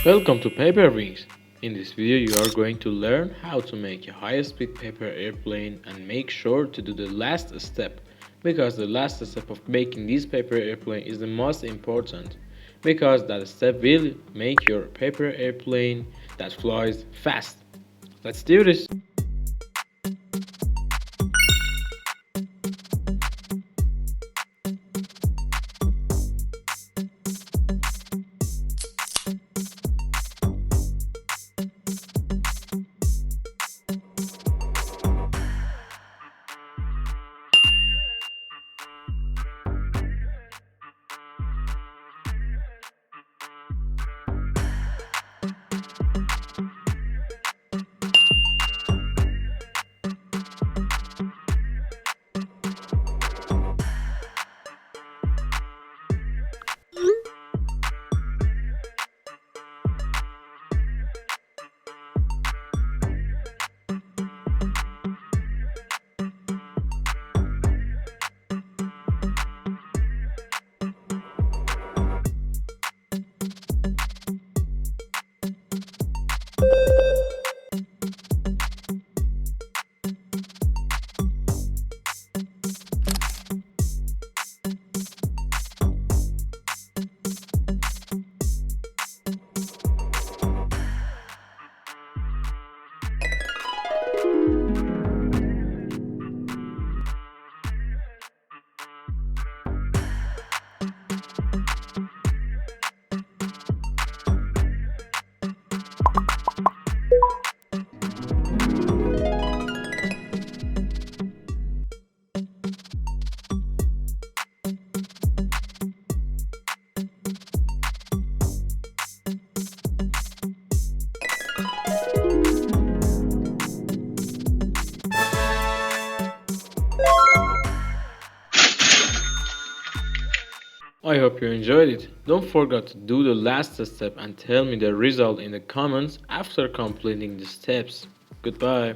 Welcome to Paper Wings. In this video you are going to learn how to make a high-speed paper airplane and make sure to do the last step because the last step of making this paper airplane is the most important because that step will make your paper airplane that flies fast. Let's do this! I hope you enjoyed it. Don't forget to do the last step and tell me the result in the comments after completing the steps. Goodbye.